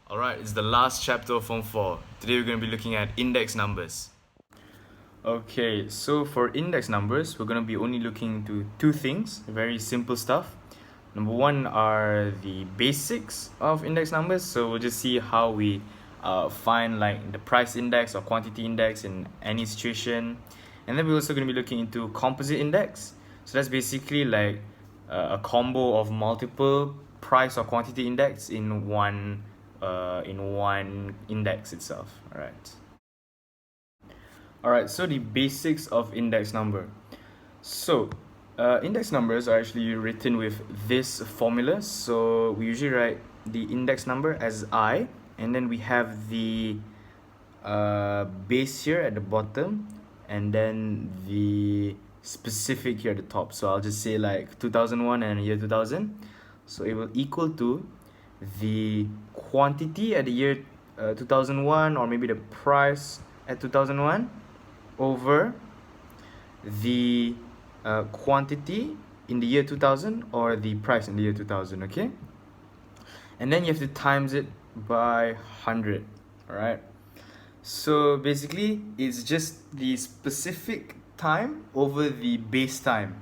Alright, it's the last chapter of Form 4. Today we're going to be looking at index numbers. Okay, so for index numbers, we're going to be only looking into two things, very simple stuff. Number one are the basics of index numbers, so we'll just see how we find like the price index or quantity index in any situation. And then we're also going to be looking into composite index. So that's basically like a combo of multiple price or quantity index in one index itself. Alright, so the basics of index number. So index numbers are actually written with this formula. So we usually write the index number as I, and then we have the base here at the bottom, and then the specific here at the top. So I'll just say like 2001 and year 2000. So it will equal to the quantity at the year 2001, or maybe the price at 2001, over the quantity in the year 2000 or the price in the year 2000, okay? And then you have to times it by 100, alright? So basically, it's just the specific time over the base time,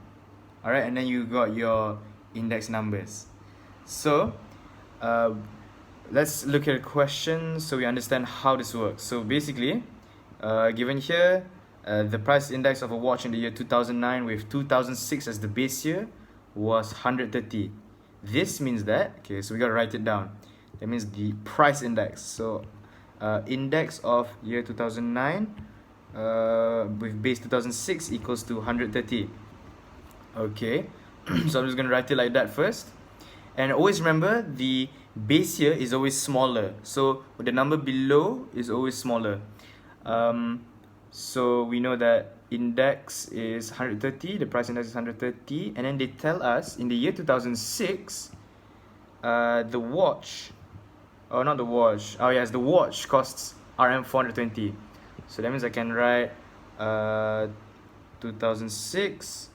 alright? And then you got your index numbers. So let's look at a question so we understand how this works. So basically, given here, the price index of a watch in the year 2009 with 2006 as the base year was 130. This means that, okay, so we got to write it down. That means the price index. So index of year 2009 with base 2006 equals to 130. Okay, so I'm just going to write it like that first. And always remember, the base here is always smaller. So the number below is always smaller. So we know that index is 130, the price index is 130, and then they tell us in the year 2006, the watch, the watch costs RM 420. So that means I can write 2006,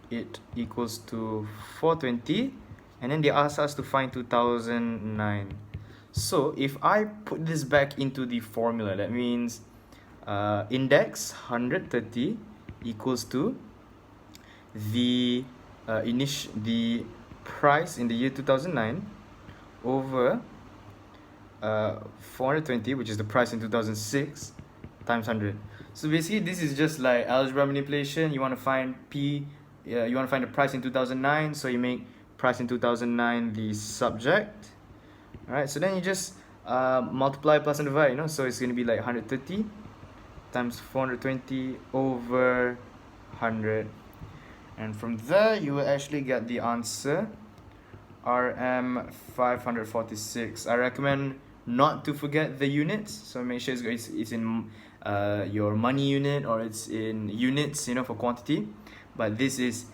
it equals to 420, and then they ask us to find 2009. So if I put this back into the formula, that means index 130 equals to the the price in the year 2009 over 420, which is the price in 2006, times 100. So basically, this is just like algebra manipulation. You want to find you want to find the price in 2009, so you make price in 2009 the subject. Alright, so then you just multiply plus and divide, so it's going to be like 130 times 420 over 100, and from there you will actually get the answer, RM 546. I recommend not to forget the units, so make sure it's in your money unit, or it's in units, for quantity. But this is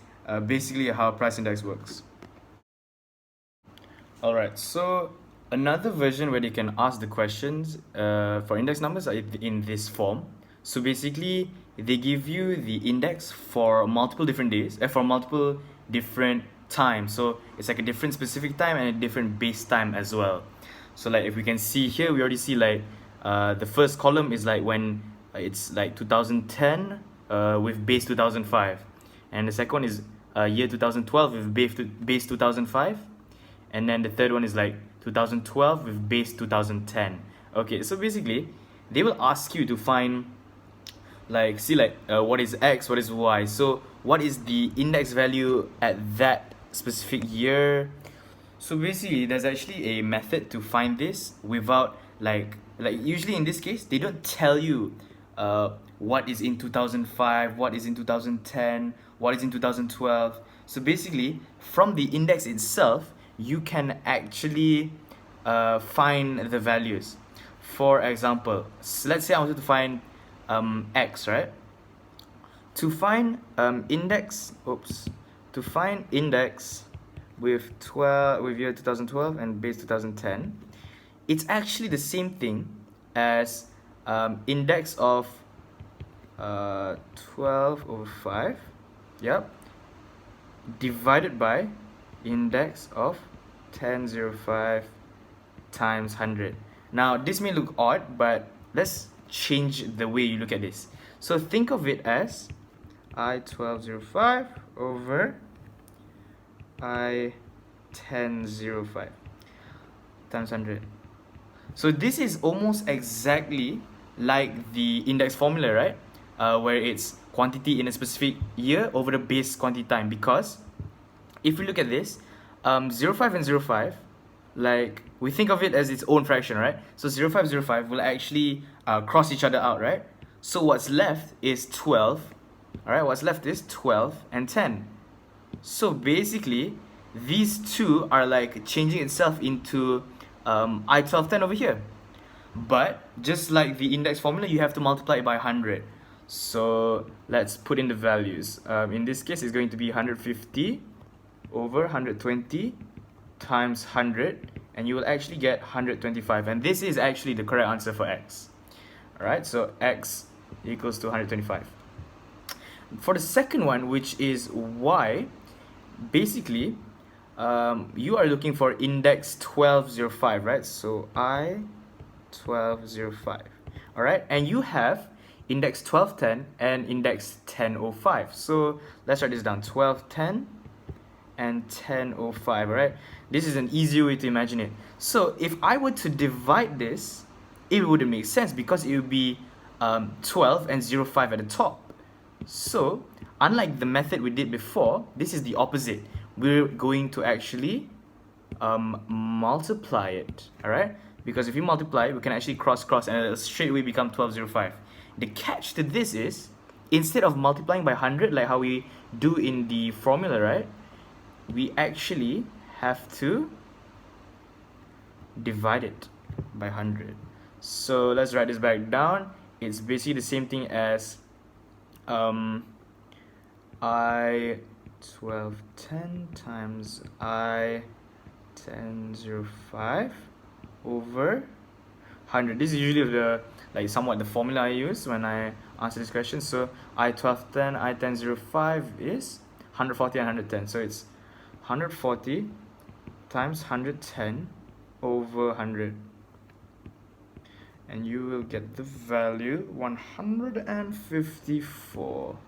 basically how price index works. Alright, so another version where they can ask the questions for index numbers are in this form. So basically, they give you the index for multiple different days, for multiple different times. So it's like a different specific time and a different base time as well. So like if we can see here, we already see like the first column is like when it's like 2010 with base 2005, and the second one is year 2012 with base 2005, and then the third one is like 2012 with base 2010. Okay, so basically they will ask you to find what is X, what is Y. So what is the index value at that specific year? So basically there's actually a method to find this without like usually in this case they don't tell you what is in 2005, what is in 2010, what is in 2012. So basically from the index itself you can actually find the values. For example, so let's say I wanted to find X, right? To find index with year 2012 and base 2010, it's actually the same thing as index of 12 over 5, yep, divided by index of 1005 times 100. Now this may look odd, but let's change the way you look at this. So think of it as I1205 over I1005 times 100. So this is almost exactly like the index formula, right? Where it's quantity in a specific year over the base quantity time. Because if we look at this, 05 and 05, like we think of it as its own fraction, right? So 0505 will actually cross each other out, right? So what's left is 12. All right, what's left is 12 and 10. So basically, these two are like changing itself into I1210 over here. But just like the index formula, you have to multiply it by 100. So let's put in the values. In this case, it's going to be 150 over 120 times 100, and you will actually get 125. And this is actually the correct answer for x. Alright, so x equals to 125. For the second one, which is y, basically, you are looking for index 1205, right? So I1205. Alright, and you have index 1210 and index 1005. So let's write this down, 1210 and 1005, alright? This is an easier way to imagine it. So if I were to divide this, it wouldn't make sense because it would be 12 and 05 at the top. So unlike the method we did before, this is the opposite. We're going to actually multiply it, alright? Because if you multiply, we can actually cross and it'll straight away become 1205. The catch to this is, instead of multiplying by 100 like how we do in the formula, right? We actually have to divide it by 100. So let's write this back down. It's basically the same thing as I1210 times I1005 over 100. This is usually somewhat the formula I use when I answer this question. So I1210, I1005 is 140 and 110. So it's 140 times 110 over 100. And you will get the value 154.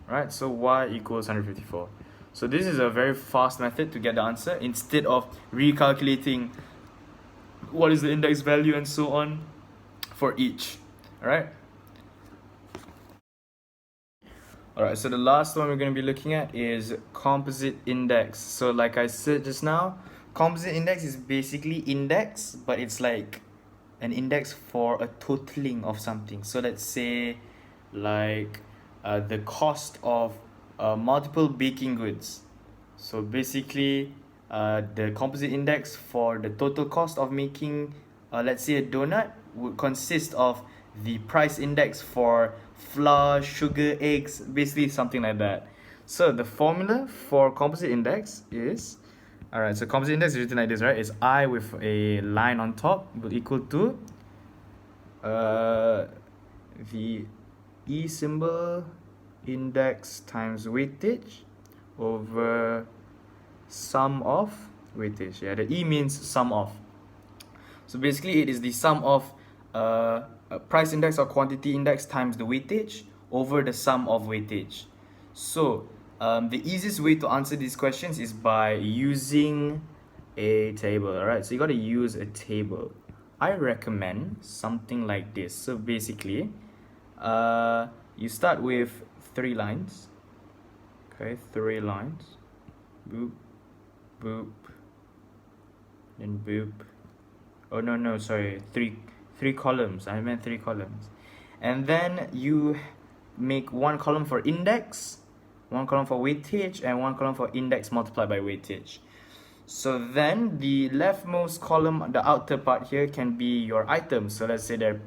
Right, so y equals 154. So this is a very fast method to get the answer instead of recalculating what is the index value and so on for each. Alright, so the last one we're going to be looking at is composite index. So like I said just now, composite index is basically index, but it's like an index for a totaling of something. So let's say like the cost of multiple baking goods. So basically the composite index for the total cost of making let's say a donut would consist of the price index for flour, sugar, eggs, basically something like that. So the formula for composite index is, alright, so composite index is written like this, right? It's I with a line on top will equal to the E symbol index times weightage over sum of weightage. Yeah, the E means sum of. So basically it is the sum of price index or quantity index times the weightage over the sum of weightage. So the easiest way to answer these questions is by using a table. Alright, so you got to use a table. I recommend something like this. So basically you start with 3 lines. Okay, 3 lines. Boop, boop, then boop. Oh no, sorry, three columns. I meant 3 columns. And then you make 1 column for index, 1 column for weightage, and 1 column for index multiplied by weightage. So then the leftmost column, the outer part here, can be your items. So let's say they're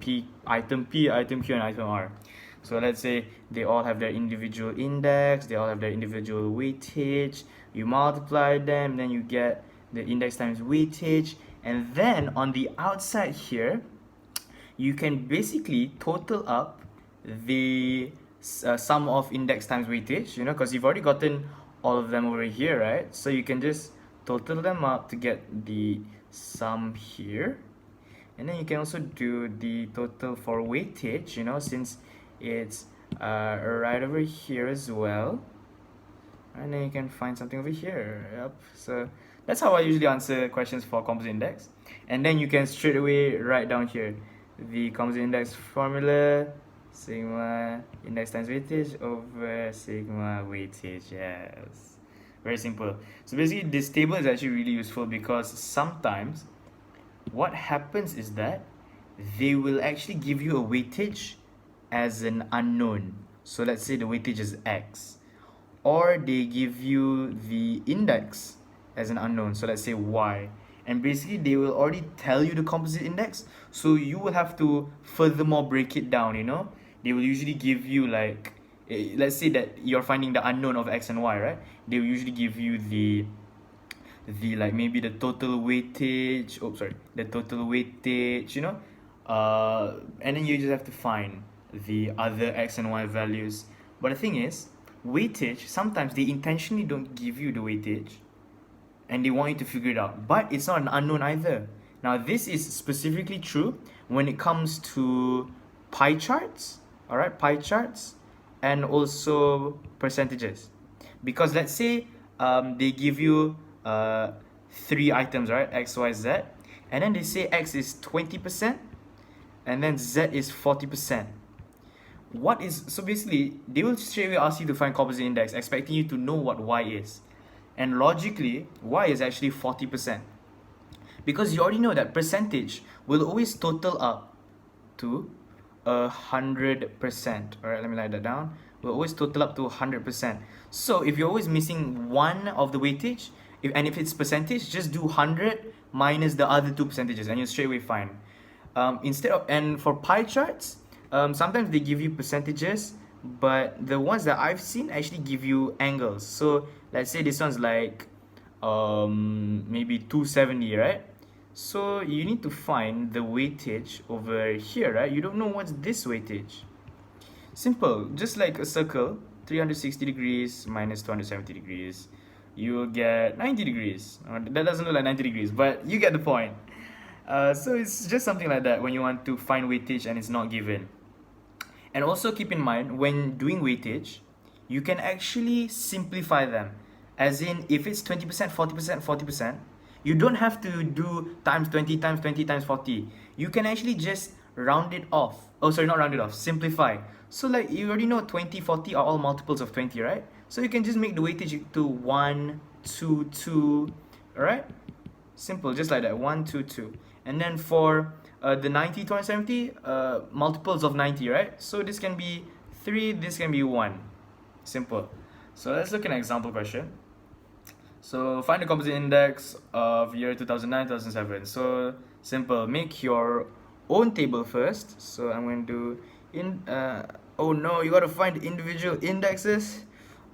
item P, item Q, and item R. So let's say they all have their individual index, they all have their individual weightage. You multiply them, then you get the index times weightage. And then on the outside here, you can basically total up the sum of index times weightage, because you've already gotten all of them over here, right? So you can just total them up to get the sum here. And then you can also do the total for weightage, you know, since it's right over here as well. And then you can find something over here. Yep. So that's how I usually answer questions for composite index. And then you can straight away write down here the composite index formula, sigma index times weightage over sigma weightage. Yes. Very simple. So basically this table is actually really useful because sometimes what happens is that they will actually give you a weightage as an unknown. So let's say the weightage is x, or they give you the index as an unknown, so let's say y, and basically they will already tell you the composite index, so you will have to furthermore break it down, you know. They will usually give you like, let's say that you're finding the unknown of x and y, right? They will usually give you the like maybe the total weightage, the total weightage, you know, and then you just have to find the other x and y values. But the thing is, weightage, sometimes they intentionally don't give you the weightage and they want you to figure it out, but it's not an unknown either. Now this is specifically true when it comes to pie charts, all right, pie charts, and also percentages. Because let's say they give you 3 items, right, x, y, z, and then they say x is 20% and then z is 40%. So basically they will straight away ask you to find composite index, expecting you to know what y is, and logically y is actually 40%, because you already know that percentage will always total up to 100%. All right, let me write that down. Will always total up to 100%. So if you're always missing one of the weightage, if it's percentage, just do 100 minus the other 2 percentages and you're straight away fine. And for pie charts, sometimes they give you percentages, but the ones that I've seen actually give you angles. So let's say this one's like maybe 270, right? So you need to find the weightage over here, right? You don't know what's this weightage. Simple, just like a circle, 360 degrees minus 270 degrees, you'll get 90 degrees. That doesn't look like 90 degrees, but you get the point. So it's just something like that when you want to find weightage and it's not given. And also keep in mind, when doing weightage, you can actually simplify them. As in, if it's 20%, 40%, 40%, you don't have to do times 20 times 20 times 40. You can actually just round it off. Oh, sorry, not round it off, simplify. So like you already know 20, 40 are all multiples of 20, right? So you can just make the weightage to 1, 2, 2, alright? Simple, just like that, 1, 2, 2. And then for the 90, 270, multiples of 90, right? So this can be 3, this can be 1. Simple. So let's look at an example question. So find the composite index of year 2009, 2007. So simple, make your own table first. So I'm going to do oh no, you gotta find individual indexes.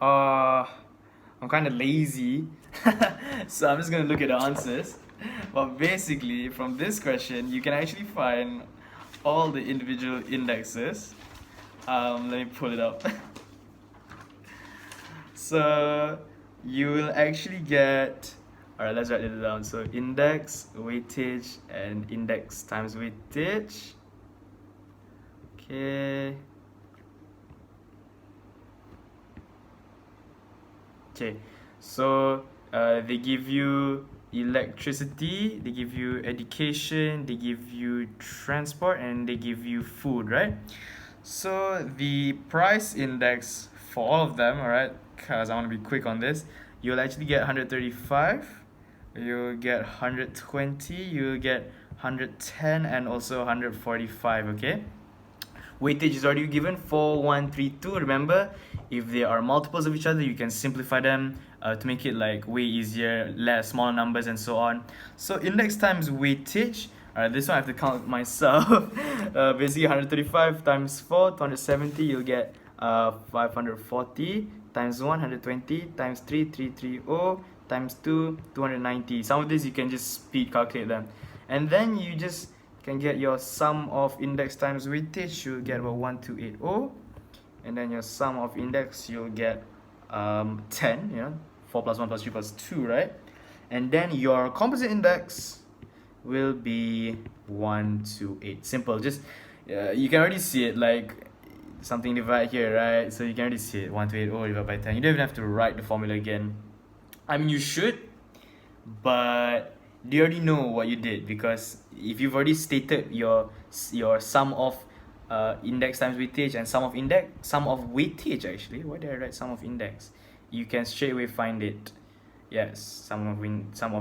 I'm kind of lazy, so I'm just gonna look at the answers. But basically, from this question, you can actually find all the individual indexes. Let me pull it up. So you will actually get, alright, let's write it down. So index, weightage, and index times weightage. Okay. So they give you electricity, they give you education, they give you transport, and they give you food, right? So the price index for all of them, alright, because I want to be quick on this, you'll actually get 135, you'll get 120, you'll get 110, and also 145, okay? Weightage is already given, 4, 1, 3, 2. Remember, if they are multiples of each other, you can simplify them to make it like way easier, less smaller numbers and so on. So index times weightage, this one I have to count myself. Basically 135 times 4, 270, you'll get 540 times 1, 120 times 3, 330 times 2, 290. Some of these you can just speed calculate them. And then you just can get your sum of index times weightage, you'll get about 1280, and then your sum of index, you'll get 10, you know, 4 plus 1 plus 3 plus 2, right? And then your composite index, will be 128. Simple. Just you can already see it, like something divided here, right? So you can already see it, 128 divided by 10. You don't even have to write the formula again. I mean, you should, but do you already know what you did? Because if you've already stated your sum of index times weightage and sum of weightage, actually, why did I write sum of index? You can straight away find it. Yes, sum of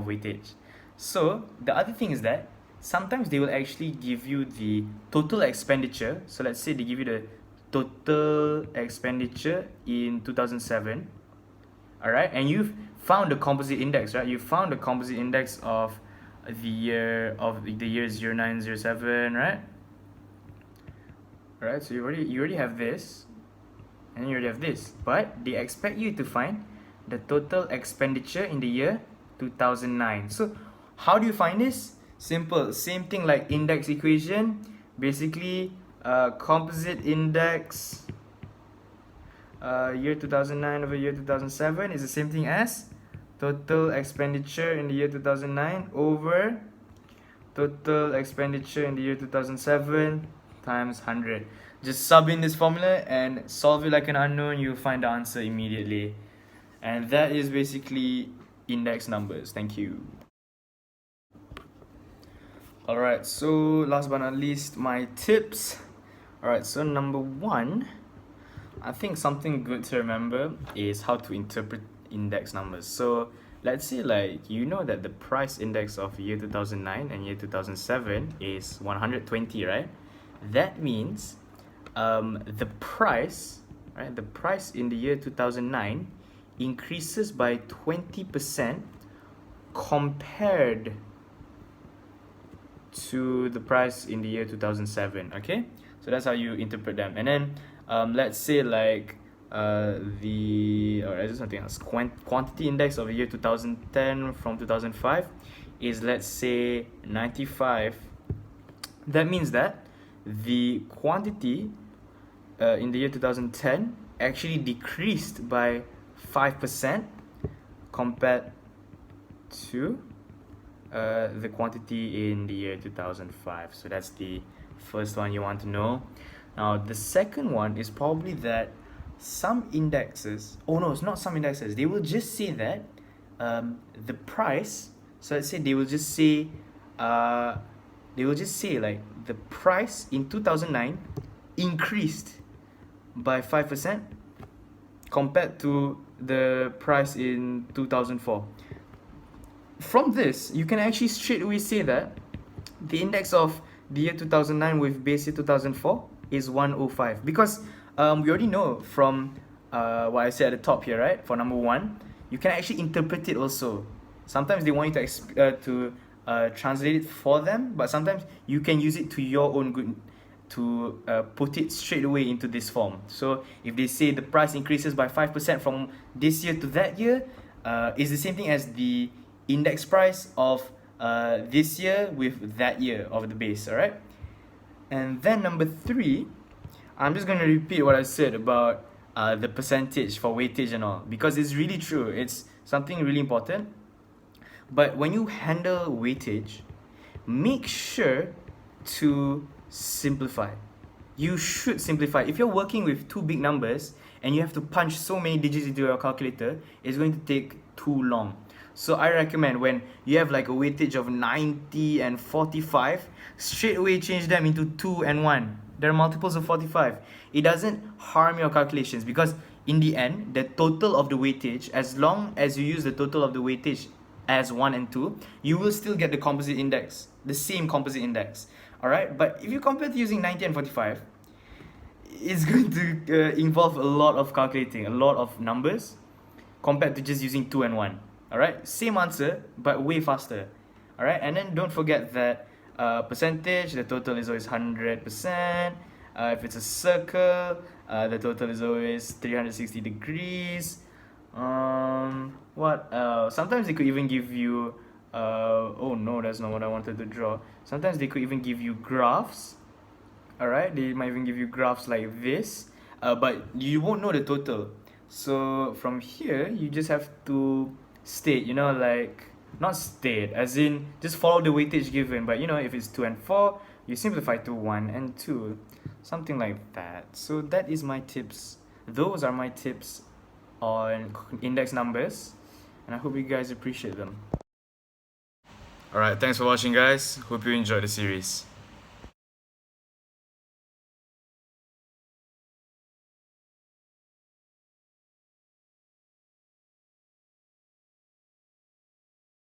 weightage. So the other thing is that sometimes they will actually give you the total expenditure. So let's say they give you the total expenditure in 2007. All right, and you've found the composite index, right? You found the composite index of the year 0907, right? All right, so you already have this, and you already have this, but they expect you to find the total expenditure in the year 2009. So how do you find this? Simple, same thing like index equation. Basically, composite index year 2009 over year 2007 is the same thing as total expenditure in the year 2009 over total expenditure in the year 2007 times 100. Just sub in this formula and solve it like an unknown. You'll find the answer immediately. And that is basically index numbers. Thank you. Alright, so last but not least, my tips. Alright, so number one, I think something good to remember is how to interpret index numbers. So let's say, like, you know that the price index of year 2009 and year 2007 is 120, right? That means the price, right, the price in the year 2009 increases by 20% compared to the price in the year 2007. Okay, so that's how you interpret them. And then let's say, like, there's something else. Quantity index of the year 2010 from 2005 is, let's say, 95. That means that the quantity in the year 2010 actually decreased by 5% compared to the quantity in the year 2005. So that's the first one you want to know. Now the second one is probably that some indexes, oh no, it's not some indexes, they will just say that the price, so let's say they will just say like the price in 2009 increased by 5% compared to the price in 2004. From this, you can actually straight away say that the index of the year 2009 with base year 2004 is 105, because we already know from what I said at the top here, right? For number one, you can actually interpret it also. Sometimes they want you to translate it for them, but sometimes you can use it to your own good, to put it straight away into this form. So if they say the price increases by 5% from this year to that year, is the same thing as the index price of this year with that year of the base. All right, and then number three, I'm just going to repeat what I said about the percentage for weightage and all, because it's really true. It's something really important. But when you handle weightage, make sure to simplify. You should simplify. If you're working with two big numbers and you have to punch so many digits into your calculator, it's going to take too long. So I recommend when you have like a weightage of 90 and 45, straight away change them into 2 and 1. There are multiples of 45. It doesn't harm your calculations, because in the end, the total of the weightage, as long as you use the total of the weightage as 1 and 2, you will still get the composite index, the same composite index. Alright, but if you compare to using 90 and 45, it's going to involve a lot of calculating, a lot of numbers, compared to just using 2 and 1. Alright, same answer, but way faster. Alright, and then don't forget that percentage, the total is always 100%. If it's a circle, the total is always 360 degrees. What else? Sometimes they could even give you oh no, that's not what I wanted to draw. Sometimes they could even give you graphs. Alright, they might even give you graphs like this, but you won't know the total. So from here, you just have to state, you know, like not state, as in just follow the weightage given. But you know, if it's 2 and 4, you simplify to 1 and 2, something like that. So that is my tips. Those are my tips on index numbers, and I hope you guys appreciate them. Alright, thanks for watching, guys. Hope you enjoyed the series.